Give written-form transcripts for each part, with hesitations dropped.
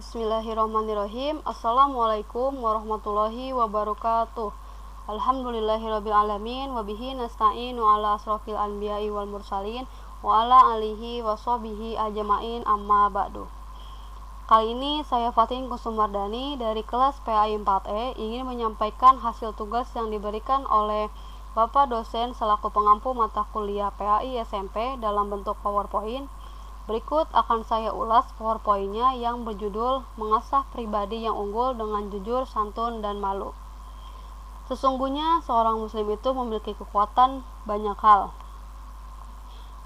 Bismillahirrahmanirrahim. Assalamualaikum warahmatullahi wabarakatuh. Alhamdulillahirabbil alamin wa bihi nasta'inu ala asrofil anbiya'i wal mursalin wa ala alihi wa sahbihi ajmain amma ba'du. Kali ini saya Fatin Kusumardani dari kelas PAI 4E ingin menyampaikan hasil tugas yang diberikan oleh Bapak dosen selaku pengampu mata kuliah PAI SMP dalam bentuk PowerPoint. Berikut akan saya ulas PowerPoint-nya yang berjudul Mengasah Pribadi yang Unggul dengan Jujur, Santun, dan Malu. Sesungguhnya seorang muslim itu memiliki kekuatan banyak hal.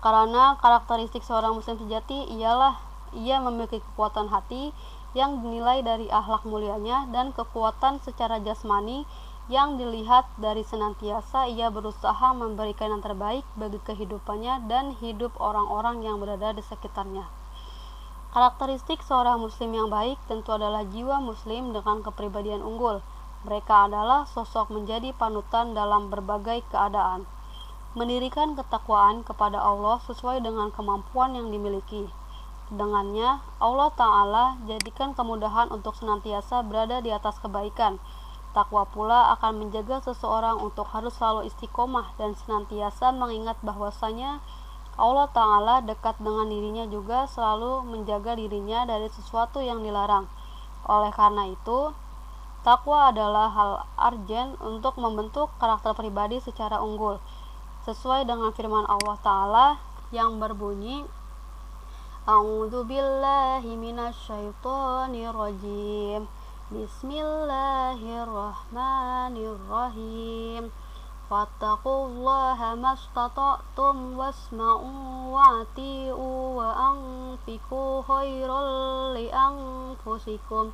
Karena karakteristik seorang muslim sejati ialah ia memiliki kekuatan hati yang dinilai dari akhlak mulianya dan kekuatan secara jasmani yang dilihat dari senantiasa ia berusaha memberikan yang terbaik bagi kehidupannya dan hidup orang-orang yang berada di sekitarnya. Karakteristik seorang muslim yang baik tentu adalah jiwa muslim dengan kepribadian unggul. Mereka adalah sosok menjadi panutan dalam berbagai keadaan, mendirikan ketakwaan kepada Allah sesuai dengan kemampuan yang dimiliki. Dengannya, Allah Ta'ala jadikan kemudahan untuk senantiasa berada di atas kebaikan. Takwa pula akan menjaga seseorang untuk harus selalu istiqomah dan senantiasa mengingat bahwasanya Allah Ta'ala dekat dengan dirinya juga selalu menjaga dirinya dari sesuatu yang dilarang. Oleh karena itu, takwa adalah hal urgent untuk membentuk karakter pribadi secara unggul, sesuai dengan firman Allah Ta'ala yang berbunyi, A'udzu billahi minasyaitonir rajim. Bismillahirrahmanirrahim. Fattaqullaha mastata'tum wasma'u wa'ti'u wa anfiqu khairal li anfusikum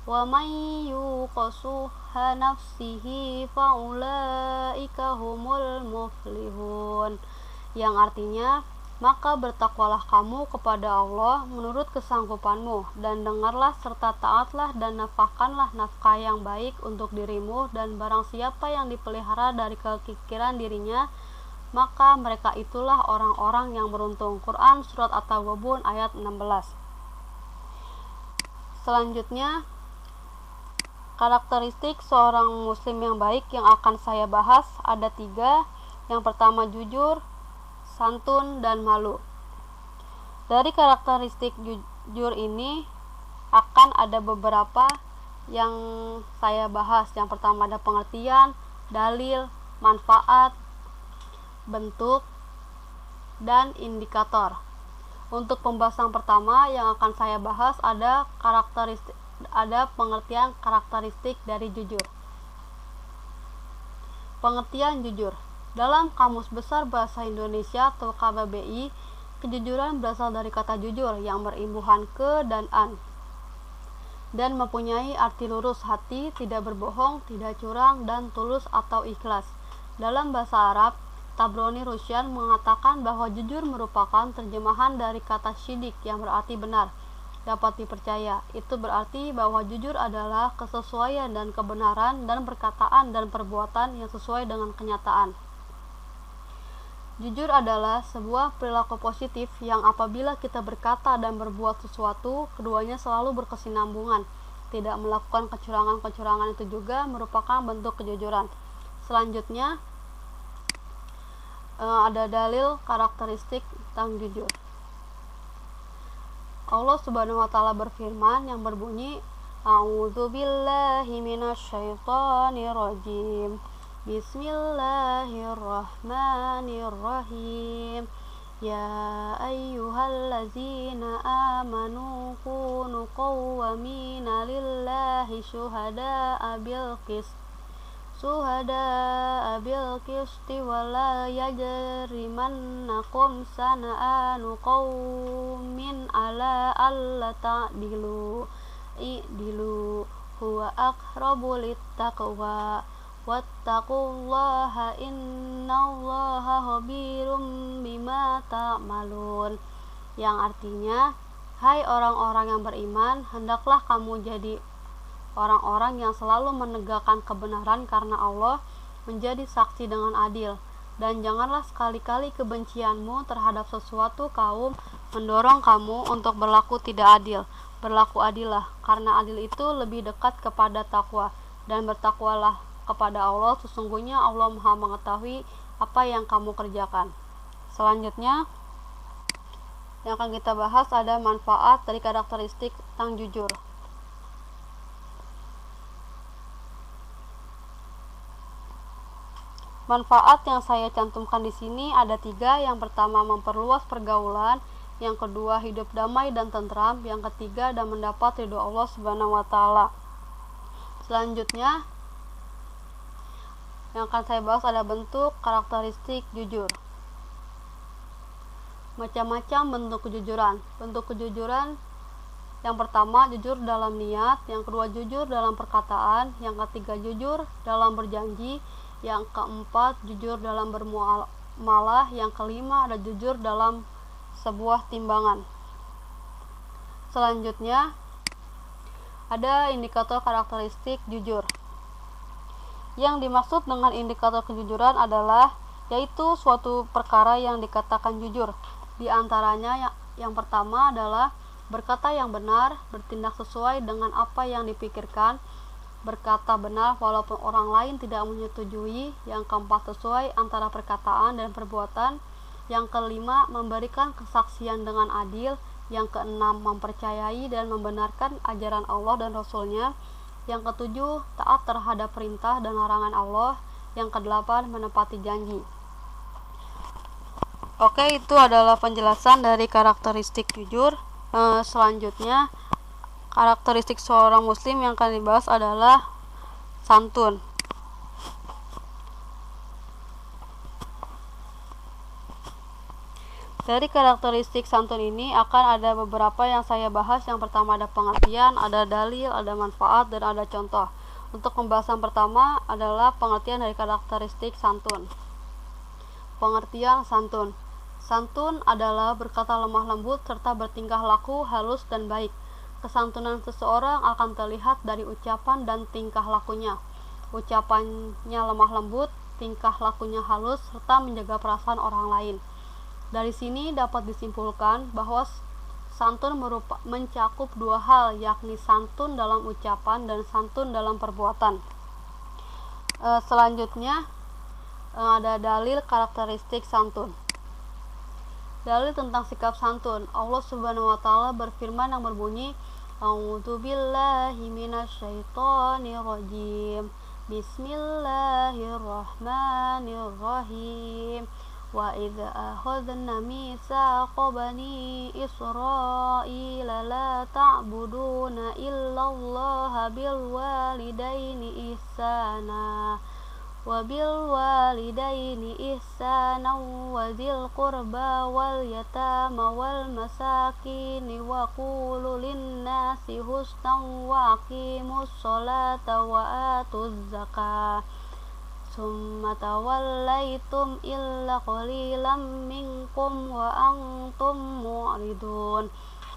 wa man yuqa shuhha nafsihi faulaika humul muflihun, yang artinya, maka bertakwalah kamu kepada Allah menurut kesanggupanmu, dan dengarlah serta taatlah dan nafkahkanlah nafkah yang baik untuk dirimu, dan barang siapa yang dipelihara dari kekikiran dirinya, maka mereka itulah orang-orang yang beruntung. Quran Surat At-Taghabun ayat 16. Selanjutnya, karakteristik seorang muslim yang baik yang akan saya bahas ada 3. Yang pertama jujur, santun, dan malu. Dari karakteristik jujur ini akan ada beberapa yang saya bahas. Yang pertama ada pengertian, dalil, manfaat, bentuk, dan indikator. Untuk pembahasan pertama yang akan saya bahas ada pengertian karakteristik dari jujur. Pengertian jujur. Dalam Kamus Besar Bahasa Indonesia atau KBBI, kejujuran berasal dari kata jujur yang berimbuhan ke dan an, dan mempunyai arti lurus hati, tidak berbohong, tidak curang, dan tulus atau ikhlas. Dalam bahasa Arab, Tabrani Rusyan mengatakan bahwa jujur merupakan terjemahan dari kata syidik yang berarti benar, dapat dipercaya. Itu berarti bahwa jujur adalah kesesuaian dan kebenaran dan perkataan dan perbuatan yang sesuai dengan kenyataan. Jujur adalah sebuah perilaku positif yang apabila kita berkata dan berbuat sesuatu, keduanya selalu berkesinambungan. Tidak melakukan kecurangan-kecurangan itu juga merupakan bentuk kejujuran. Selanjutnya, ada dalil karakteristik tentang jujur. Allah Subhanahu wa Ta'ala berfirman yang berbunyi, A'udzu billahi minasyaitonir rajim. Bismillahirrahmanirrahim. Ya ayyuhallazina amanu kunu qawwamina lillahi syuhada'a bil qisti wa la yajrimannakum sana'anu qawmin ala alla ta'dilu i'dilu huwa aqrabu littaqwa wattaqullaha innallaha khabirum bima ta'malun, yang artinya, hai orang-orang yang beriman, hendaklah kamu jadi orang-orang yang selalu menegakkan kebenaran karena Allah, menjadi saksi dengan adil, dan janganlah sekali-kali kebencianmu terhadap sesuatu kaum mendorong kamu untuk berlaku tidak adil. berlaku adillah, karena adil itu lebih dekat kepada takwa, dan bertakwalah kepada Allah, sesungguhnya Allah Maha mengetahui apa yang kamu kerjakan. Selanjutnya yang akan kita bahas ada manfaat dari karakteristik tentang jujur. Manfaat yang saya cantumkan di sini ada 3. Yang pertama, memperluas pergaulan. Yang kedua, hidup damai dan tentram. Yang ketiga, dan mendapat ridho Allah Subhanahu wa Ta'ala. Selanjutnya yang akan saya bahas ada bentuk karakteristik jujur. Macam-macam bentuk kejujuran. Bentuk kejujuran yang pertama, jujur dalam niat. Yang kedua, jujur dalam perkataan. Yang ketiga, jujur dalam berjanji. Yang keempat, jujur dalam bermuamalah. Yang kelima, ada jujur dalam sebuah timbangan. Selanjutnya ada indikator karakteristik jujur. Yang dimaksud dengan indikator kejujuran adalah yaitu suatu perkara yang dikatakan jujur. Di antaranya yang pertama adalah berkata yang benar, bertindak sesuai dengan apa yang dipikirkan, berkata benar walaupun orang lain tidak menyetujui. Yang keempat, sesuai antara perkataan dan perbuatan. Yang kelima, memberikan kesaksian dengan adil. Yang keenam, mempercayai dan membenarkan ajaran Allah dan Rasul-Nya. Yang ketujuh, taat terhadap perintah dan larangan Allah. Yang kedelapan, menepati janji. Oke, itu adalah penjelasan dari karakteristik jujur. Selanjutnya, karakteristik seorang muslim yang akan dibahas adalah santun. Dari karakteristik santun ini akan ada beberapa yang saya bahas. Yang pertama ada pengertian, ada dalil, ada manfaat, dan ada contoh. Untuk pembahasan pertama adalah pengertian dari karakteristik santun. Pengertian santun. Santun adalah berkata lemah lembut serta bertingkah laku halus dan baik. Kesantunan seseorang akan terlihat dari ucapan dan tingkah lakunya. Ucapannya lemah lembut, tingkah lakunya halus, serta menjaga perasaan orang lain. Dari sini dapat disimpulkan bahwa santun mencakup 2 hal, yakni santun dalam ucapan dan santun dalam perbuatan. Selanjutnya ada dalil karakteristik santun. Dalil tentang sikap santun. Allah Subhanahu wa Ta'ala berfirman yang berbunyi, A'udzu billahi minasyaitonir rajim. Bismillahirrahmanirrahim. Wa idza akhadna mitsaqa bani Israila la ta'buduna illallaha bil walidaini ihsana wa dzil qurba wal yatama wal masakin wa qulu lin-nasi husnan wa aqimus sholata wa atuz zakah summa tawallaitum illa qalilan minkum wa antum mu'ridun.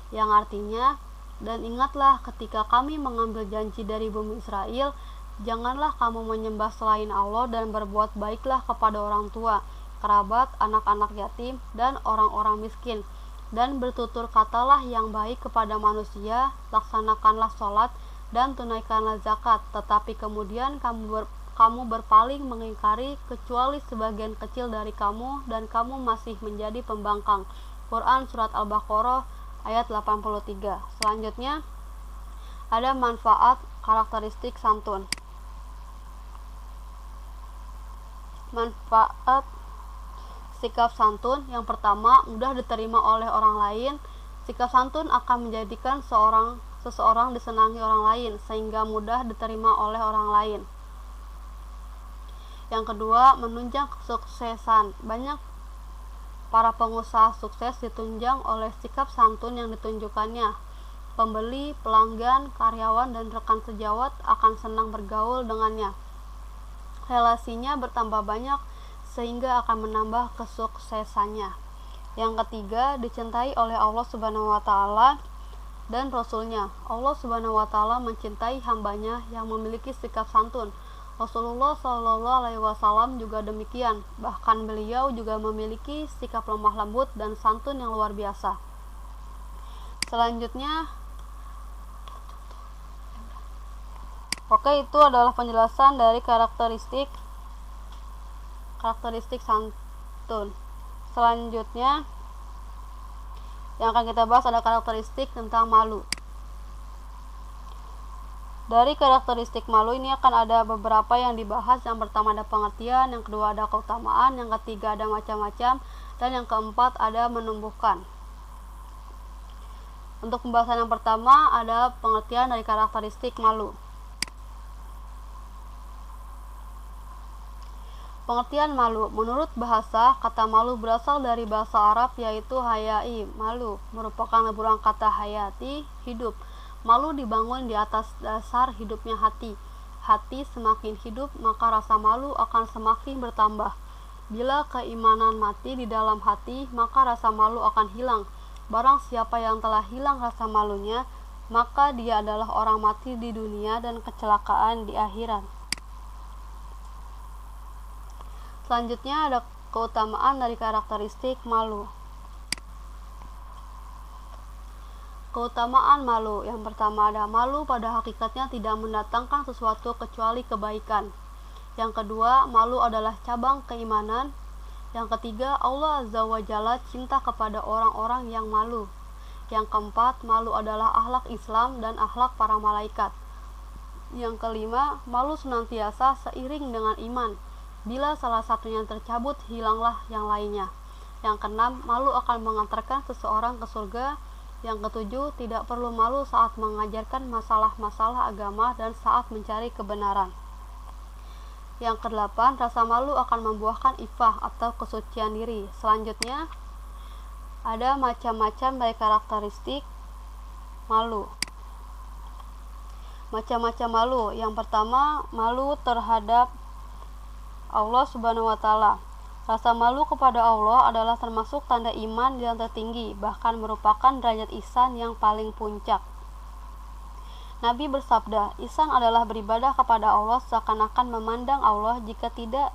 Yang artinya, dan ingatlah ketika kami mengambil janji dari bumi Israel, janganlah kamu menyembah selain Allah dan berbuat baiklah kepada orang tua, kerabat, anak-anak yatim, dan orang-orang miskin. Dan bertutur katalah yang baik kepada manusia, laksanakanlah sholat, dan tunaikanlah zakat. Tetapi kemudian kamu berpaling mengingkari kecuali sebagian kecil dari kamu, dan kamu masih menjadi pembangkang. Quran Surat Al-Baqarah ayat 83. Selanjutnya ada manfaat karakteristik santun. Manfaat sikap santun. Yang pertama, mudah diterima oleh orang lain. Sikap santun akan menjadikan seseorang disenangi orang lain, sehingga mudah diterima oleh orang lain. Yang kedua, menunjang kesuksesan. Banyak para pengusaha sukses ditunjang oleh sikap santun yang ditunjukkannya. Pembeli, pelanggan, karyawan, dan rekan sejawat akan senang bergaul dengannya. Relasinya bertambah banyak sehingga akan menambah kesuksesannya. Yang ketiga, dicintai oleh Allah Subhanahu wa Ta'ala dan Rasul-Nya. Allah Subhanahu wa Ta'ala mencintai hambanya yang memiliki sikap santun. Rasulullah Shallallahu Alaihi Wasallam juga demikian. Bahkan beliau juga memiliki sikap lemah lembut dan santun yang luar biasa. Selanjutnya Oke, itu adalah penjelasan dari karakteristik santun. Selanjutnya yang akan kita bahas ada karakteristik tentang malu. Dari karakteristik malu ini akan ada beberapa yang dibahas. Yang pertama ada pengertian, yang kedua ada keutamaan, yang ketiga ada macam-macam, dan yang keempat ada menumbuhkan. Untuk pembahasan yang pertama ada pengertian dari karakteristik malu. Pengertian malu. Menurut bahasa, kata malu berasal dari bahasa Arab yaitu hayai, malu, merupakan leburan kata hayati, hidup. Malu dibangun di atas dasar hidupnya hati. Hati semakin hidup, maka rasa malu akan semakin bertambah. Bila keimanan mati di dalam hati, maka rasa malu akan hilang. Barang siapa yang telah hilang rasa malunya, maka dia adalah orang mati di dunia dan kecelakaan di akhirat. Selanjutnya ada keutamaan dari karakteristik malu. Keutamaan malu. Yang pertama ada malu pada hakikatnya tidak mendatangkan sesuatu kecuali kebaikan. Yang kedua, malu adalah cabang keimanan. Yang ketiga, Allah Azza wa Jalla cinta kepada orang-orang yang malu. Yang keempat, malu adalah akhlak Islam dan akhlak para malaikat. Yang kelima, malu senantiasa seiring dengan iman. Bila salah satunya tercabut, hilanglah yang lainnya. Yang keenam, malu akan mengantarkan seseorang ke surga. Yang ketujuh, tidak perlu malu saat mengajarkan masalah-masalah agama dan saat mencari kebenaran. Yang kedelapan, rasa malu akan membuahkan ifah atau kesucian diri. Selanjutnya, ada macam-macam dari karakteristik malu. Macam-macam malu. Yang pertama, malu terhadap Allah Subhanahu wa Ta'ala. Rasa malu kepada Allah adalah termasuk tanda iman yang tertinggi, bahkan merupakan derajat ihsan yang paling puncak. Nabi bersabda, ihsan adalah beribadah kepada Allah seakan-akan memandang Allah. Jika tidak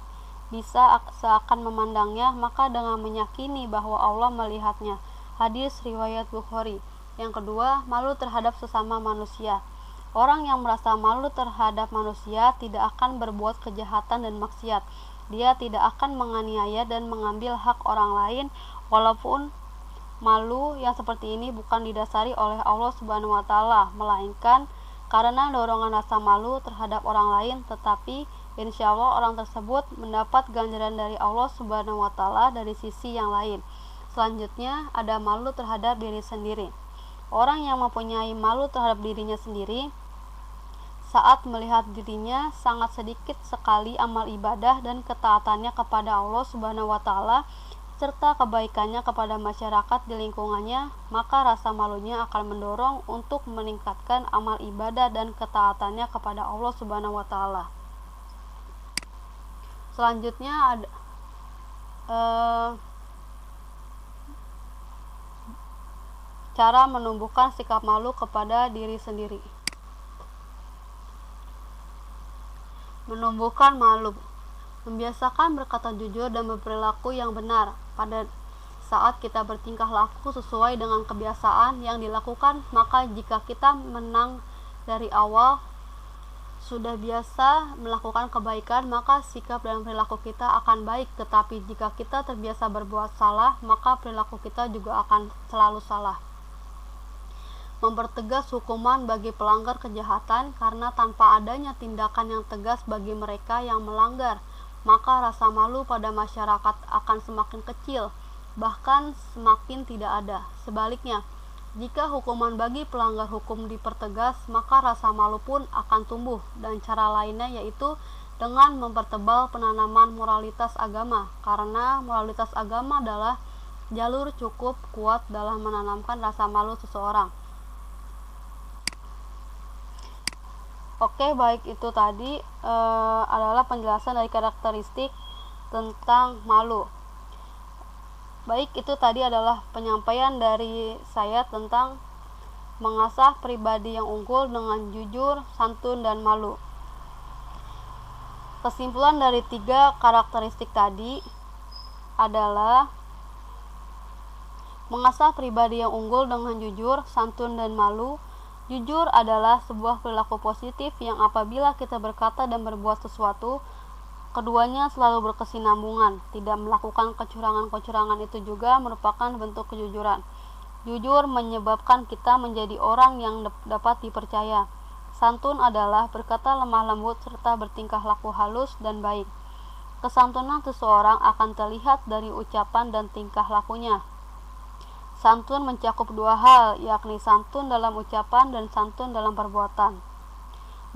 bisa seakan memandangnya, maka dengan meyakini bahwa Allah melihatnya. Hadis riwayat Bukhari. Yang kedua, malu terhadap sesama manusia. Orang yang merasa malu terhadap manusia tidak akan berbuat kejahatan dan maksiat. Dia tidak akan menganiaya dan mengambil hak orang lain, walaupun malu yang seperti ini bukan didasari oleh Allah Subhanahu wa Ta'ala, melainkan karena dorongan rasa malu terhadap orang lain, tetapi insya Allah orang tersebut mendapat ganjaran dari Allah Subhanahu wa Ta'ala dari sisi yang lain. Selanjutnya ada malu terhadap diri sendiri. Orang yang mempunyai malu terhadap dirinya sendiri, saat melihat dirinya sangat sedikit sekali amal ibadah dan ketaatannya kepada Allah Subhanahu wa Ta'ala serta kebaikannya kepada masyarakat di lingkungannya, maka rasa malunya akan mendorong untuk meningkatkan amal ibadah dan ketaatannya kepada Allah Subhanahu wa Ta'ala. Selanjutnya ada cara menumbuhkan sikap malu kepada diri sendiri. Menumbuhkan malu. Membiasakan berkata jujur dan berperilaku yang benar pada saat kita bertingkah laku sesuai dengan kebiasaan yang dilakukan. Maka jika kita menang dari awal sudah biasa melakukan kebaikan, maka sikap dan perilaku kita akan baik. Tetapi jika kita terbiasa berbuat salah, maka perilaku kita juga akan selalu salah. Mempertegas hukuman bagi pelanggar kejahatan, karena tanpa adanya tindakan yang tegas bagi mereka yang melanggar, maka rasa malu pada masyarakat akan semakin kecil, bahkan semakin tidak ada. Sebaliknya, jika hukuman bagi pelanggar hukum dipertegas, maka rasa malu pun akan tumbuh, dan cara lainnya yaitu dengan mempertebal penanaman moralitas agama, karena moralitas agama adalah jalur cukup kuat dalam menanamkan rasa malu seseorang. Oke, baik, itu tadi adalah penjelasan dari karakteristik tentang malu. Baik, itu tadi adalah penyampaian dari saya tentang mengasah pribadi yang unggul dengan jujur, santun, dan malu. Kesimpulan dari 3 karakteristik tadi adalah mengasah pribadi yang unggul dengan jujur, santun, dan malu Jujur adalah sebuah perilaku positif yang apabila kita berkata dan berbuat sesuatu, keduanya selalu berkesinambungan. Tidak melakukan kecurangan-kecurangan itu juga merupakan bentuk kejujuran. Jujur menyebabkan kita menjadi orang yang dapat dipercaya. Santun adalah berkata lemah lembut serta bertingkah laku halus dan baik. Kesantunan seseorang akan terlihat dari ucapan dan tingkah lakunya. Santun mencakup dua hal, yakni santun dalam ucapan dan santun dalam perbuatan.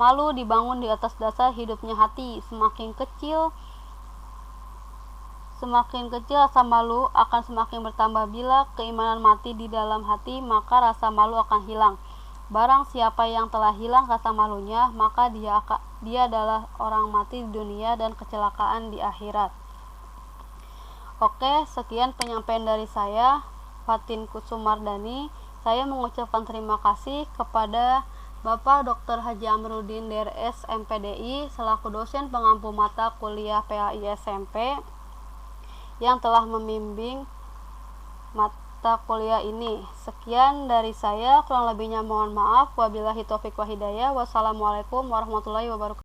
Malu dibangun di atas dasar hidupnya hati. Semakin kecil rasa malu akan semakin bertambah. Bila keimanan mati di dalam hati, maka rasa malu akan hilang. Barang siapa yang telah hilang rasa malunya, maka dia adalah orang mati di dunia dan kecelakaan di akhirat. Oke, sekian penyampaian dari saya, Fatin Kusumardani. Saya mengucapkan terima kasih kepada Bapak Dr. Haji Amiruddin DRS MPDI selaku dosen pengampu mata kuliah PAI SMP yang telah membimbing mata kuliah ini. Sekian dari saya, kurang lebihnya mohon maaf. Wabillahi taufiq wa hidayah. Wassalamualaikum warahmatullahi wabarakatuh.